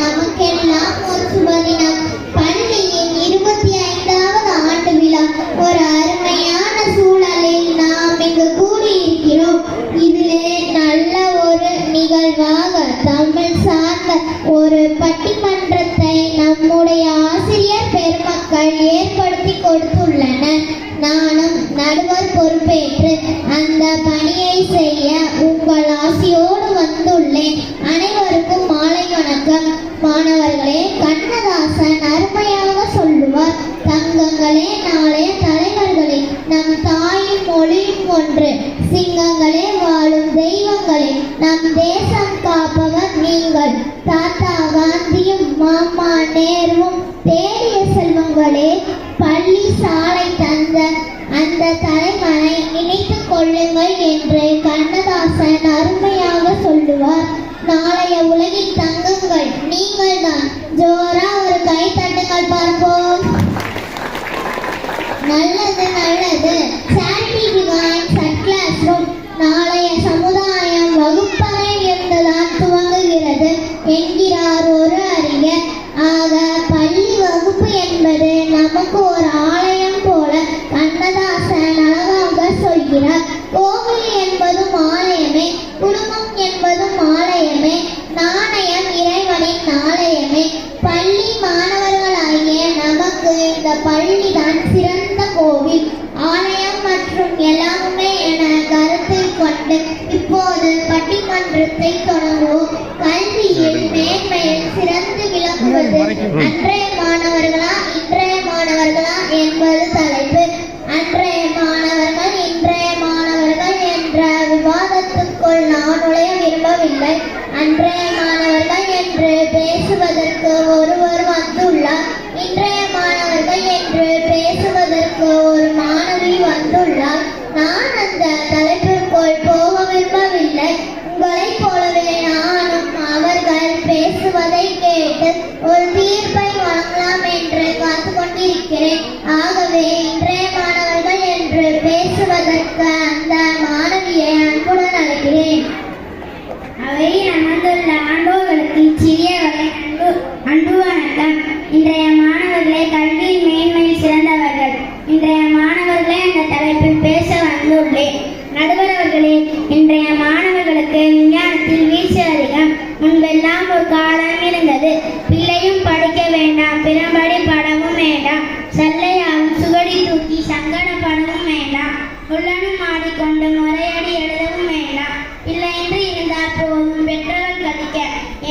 நமக்கெல்லாம் ஒரு சுபதினம். பள்ளியின் 25வது ஆண்டு விழா. ஒரு அருமையான சூழலில் நாம் இங்கு கூடியிருக்கிறோம். இதிலே நல்ல ஒரு நிகழ்வாக தமிழ் சார்ந்த ஒரு பட்டிமன்றத்தை நம்முடைய ஆசிரியர் பெருமக்கள் ஏற்படுத்தி கொடுத்துள்ளனர். நானும் நடுவர் பொறுப்பேற்று அந்த பணியை செய்ய உங்கள் ஆசியோடு வந்துள்ளேன். அனைவருக்கும் மாலை வணக்கம். மாணவர்களே, கண்ணதாசன் அருமையாக சொல்லுவார், தங்கங்களே நாளைய தலைவர்களே, நம் தாயும் மொழியும் ஒன்று, சிங்கங்களே வாழும் தெய்வங்களே, நம் தேசம் காப்பவர் நீங்கள், தாத்தா காந்தியும் மாமா நேருவும் தேடிய செல்வங்களே, பள்ளி சாலை தந்த அந்த தலைவனை நினைத்துக் கொள்ளுங்கள் என்று கண்ணதாசன் அருமையாக சொல்லுவார். நாளைய உலகின் தங்கங்கள் நீங்கள் தான். ஜோரா ஒரு கை தட்டுங்கள் பார்ப்போம். நல்லது நல்லது. Charity divines at classroom. நாளைய சமுதாயம் வகுப்பறை இருந்துதான் துவங்குகிறது என்கிறார் ஒரு அறிஞர். ஆக பள்ளி வகுப்பு என்பது நமக்கு ஒரு ஆலயம் போல கண்ணதாசன் அழகாக சொல்கிறார். கோவில் என்பதும் ஆலயமே, குடும்பம் என்பதும் ஆலயமே, நாணயம் இறைவனின் ஆலயமே. பள்ளி மாணவர்களாகிய நமக்கு இந்த பள்ளிதான் சிறந்த கோவில், ஆலயம் மற்றும் எல்லாமே என கருத்தில் கொண்டு இப்போது பட்டிமன்றத்தை தொடங்குவோம். கல்வியில் மேன்மையில் சிறந்து விளங்குவது அன்றைய மாணவர்களா இன்றைய மாணவர்களா என்பது தலைப்பு. அன்றைய மாணவர்கள் இன்றைய மாணவர்கள் என்ற விவாதத்துக்குள் நான் நுழைய விரும்பவில்லை. அன்றைய மாணவர்கள் என்று பேசுவதற்கு ஒருவர் வந்துள்ளார். இன்றைய மாணவர்கள் என்று பேசுவதற்கு ஒரு மாணவி வந்துள்ளார். நான் அந்த தலைப்பிற்குள் போக விரும்பவில்லை. உங்களைப் போலவே நானும் அவர்கள் பேசுவதை கேட்டு ஒரு தீர்ப்பை வழங்கலாம் என்று காத்து கொண்டிருக்கிறேன். ஆகவே இன்றைய மாணவர்கள் என்று பேசுவதற்கு அந்த மாணவியை அன்புடன் அழைக்கிறேன். அவையில் அமர்ந்துள்ள ஆண்டோர்களுக்கு சிறியவரை அன்பு வணக்கம். இன்றைய மாணவர்களே, கல்வியில் மேன்மையில் சிறந்தவர்கள். இன்றைய மாணவர்களே, அந்த தலைப்பில் பேச வந்துள்ளேன். நடுவர் அவர்களே, இன்றைய மாணவர்களுக்கு விஞ்ஞானத்தில் வீழ்ச்சி அதிகம். முன்பெல்லாம் ஒரு காலம் இருந்தது, பிள்ளையும் படிக்க வேண்டாம், பிறம்படி படவும் வேண்டாம், சல்லையாவும் சுவடி தூக்கி சங்கடப்படவும் வேண்டாம், உள்ளனும் ஆடிக்கொண்டு முறையடி எழுதவும் வேண்டாம், இல்லை என்று இருந்தால் போதும் பெற்றவர் கதிக்க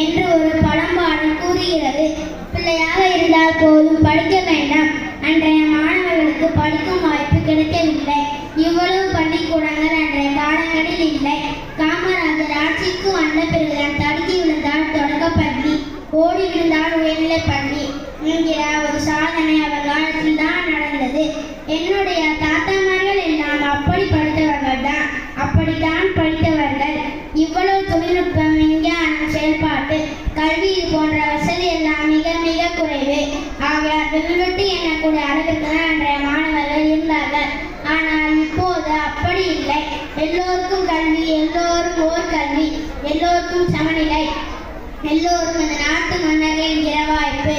என்று ஒரு பழம்பாடல் கூறுகிறது. பிள்ளையாக இருந்தால் போதும், படிக்க வேண்டாம். அன்றைய மாணவர்களுக்கு படிக்கும் வாய்ப்பு கிடைக்கவில்லை. இவ்வளவு பள்ளிக்கூடங்கள் அன்றைய காலங்களில் இல்லை. காமராஜர் ஆட்சிக்கு வந்த பிறகுதான் தடுக்கி விழுந்தால் தொடக்கப்பள்ளி, ஓடி விழுந்தால் உயர்நிலை பள்ளி என்கிற ஒரு சாதனை அவர் காலத்தில் தான் நடந்தது. என்னுடைய தாத்தாமார்கள் எல்லாம் அப்படி படித்தவர்கள் தான், அப்படித்தான் படித்தவர்கள். இவ்வளவு தொழில்நுட்பம், விஞ்ஞானம், செயல்பாட்டு கல்வி இது போன்ற வசதி எல்லாம் மிக மிக குறைவு. ஆக வில்வெட்டு எண்ணக்கூடிய அளவிற்கு தான் அன்றைய மாணவர்கள் இருந்தார்கள். ஆனால் இப்போது அப்படி இல்லை. எல்லோருக்கும் கல்வி, எல்லோரும் ஓர் கல்வி, எல்லோருக்கும் சமநிலை, எல்லோரும் இந்த நாட்டு மன்னர்கள் என்கிற வாய்ப்பு.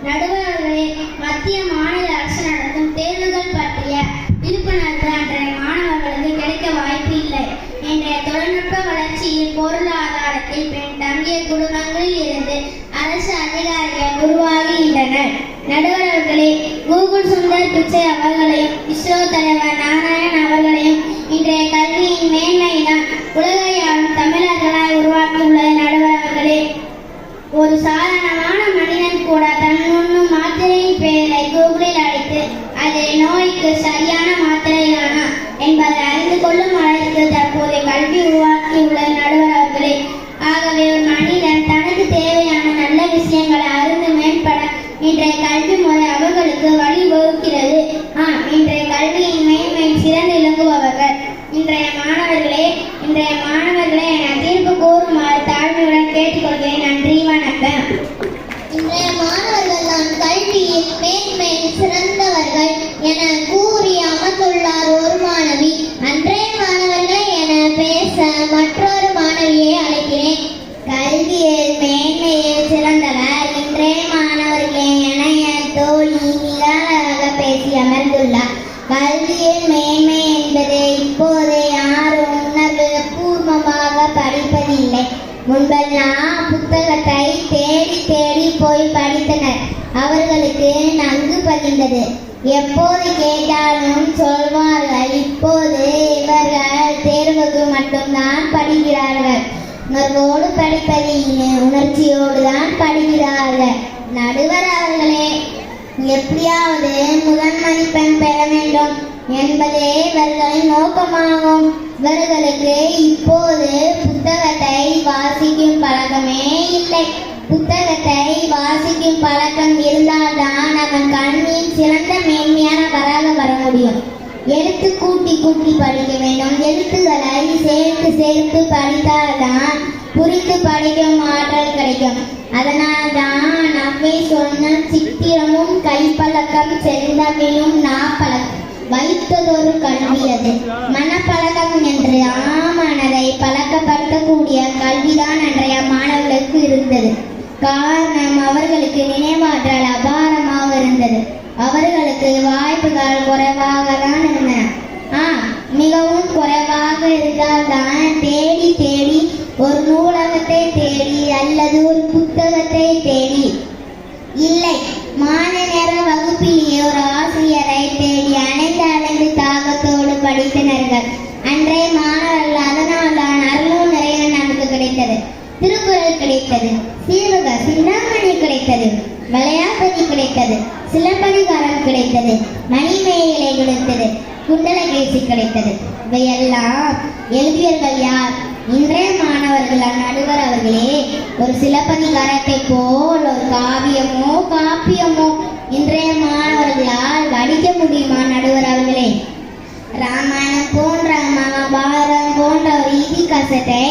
நடுவர்களே, மத்திய மாநில அரசு நடத்தும் தேர்வுகள் பற்றிய விழிப்புணர்வு அன்றைய மாணவர்களுக்கு கிடைக்க வாய்ப்பு இல்லை. இன்றைய தொழில்நுட்ப வளர்ச்சியில் பொருளாதாரத்தில் பெண் தங்கிய குடும்பங்களில் இருந்து அரசு அதிகாரிகள் உருவாகின்றனர். நடுவர்களே, கூகுள் சுந்தர் பிச்சை அவர்களையும் இஸ்ரோ தலைவர் நாராயணன் அவர்களையும் இன்றைய கல்வியின் மேன்மையினால் உலகையாளும் தமிழர்களாய் உருவாக்கியுள்ளது. நடுவர்களே, ஒரு சாதாரணமான மனிதன் கூட தன் உண்ணும் மாத்திரையின் பெயரை கூகுளில் அடித்து அது நோய்க்கு சரியான மாத்திரையானா என்பதை அறிந்து கொள்ளும் அளவிற்கு தற்போதைய கல்வி உருவாக்கியுள்ளது. நடுவர்களே, ஆகவே ஒரு மனிதன் தனக்கு தேவையான நல்ல விஷயங்களை அறிந்து மேம்பட இன்றைய கல்வி முறை அவர்களுக்கு வழிவகுக்கிறது. இன்றைய கல்வியின் மேன்மையில் சிறந்து விளங்குபவர்கள் இன்றைய மாணவர்களே. இன்றைய மாணவர்களை என தீர்ப்பு கூறுமாறு தாழ்மையுடன் கேட்டுக்கொள்கிறேன். நன்றி, வணக்கம். இன்றைய மாணவர்கள் தான் கல்வியில் மேன்மையில் சிறந்தவர்கள் என கூறி அமர்ந்துள்ளார் ஒரு மாணவி. அன்றைய மாணவர்களை என பேச மற்றொரு மாணவியை அழைக்கிறேன். கல்வியில் மேன்மையில் சிறந்தவர் அவர்களுக்கு நன்கு பதிந்தது. எப்போது கேட்டாலும் சொல்வார்கள், இப்போது இவர்கள் தேர்வுக்கு மட்டும்தான் படிக்கிறார்கள், உணர்வோடு படிப்பதில்லை, உணர்ச்சியோடு தான் படிக்கிறார்கள். நடுவர் அவர்களே, எப்படியாவது முதல் மதிப்பெண் பெற வேண்டும் என்பதே இவர்களின் நோக்கமாகும். இவர்களுக்கு இப்போது புத்தகத்தை வாசிக்கும் பழக்கமே இல்லை. புத்தகத்தை வாசிக்கும் பழக்கம் இருந்தால்தான் அவன் கல்வியின் சிறந்த மேன்மையான வராக வர முடியும். எழுத்து கூட்டி கூட்டி படிக்க வேண்டும். எழுத்துக்களை சேர்த்து சேர்த்து படித்தால்தான் புரிந்து படிக்கும் ஆற்றல் கிடைக்கும். அதனால்தான் நம்மை சொன்ன சித்திரமும் கைப்பழக்கம் செந்தமிழும் நாப்பழக்கம் வைத்ததொரு கல்வியது. மனப்பழக்கம் என்று ஆமனதை பழக்கப்படுத்தக்கூடிய கல்விதான் அன்றைய மாணவர்களுக்கு இருந்தது. காரணம், அவர்களுக்கு நினைவாற்றல் அபாரமாக இருந்தது. அவர்களுக்கு வாய்ப்புகள் குறைவாக தான் இருந்தன. மிகவும் குறைவாக இருந்தால்தான் தேடி தேடி ஒரு நூலகத்தை தேடி அல்லது ஒரு புத்தகத்தை தேடி, இல்லை மாலை நேர வகுப்பிலேயே ஒரு ஆசிரியரை தேடி அணைந்து தாகத்தோடு படித்தனர்கள் அன்றைய மாணவர்கள். அதனால்தான் அருளும் நிறைய நமக்கு கிடைத்தது. திருக்குறள் கிடைத்தது, சீவக சிந்தாமணி கிடைத்தது, வளையாபதி கிடைத்தது, சிலப்பதிகாரம் கிடைத்தது, மணிமேகலை கிடைத்தது, குண்டலகேசி கிடைத்தது. இவையெல்லாம் எழுதியவர்கள் யார்? இன்றைய மாணவர்கள். நடுவர் அவர்களே, ஒரு சிலப்பதிகாரத்தை போல் ஒரு காப்பியமோ இன்றைய மாணவர்களால் படிக்க முடியுமா? நடுவர் அவர்களே, ராமாயணம் போன்ற மகாபாரதம் போன்ற ஒரு இதிகாசத்தை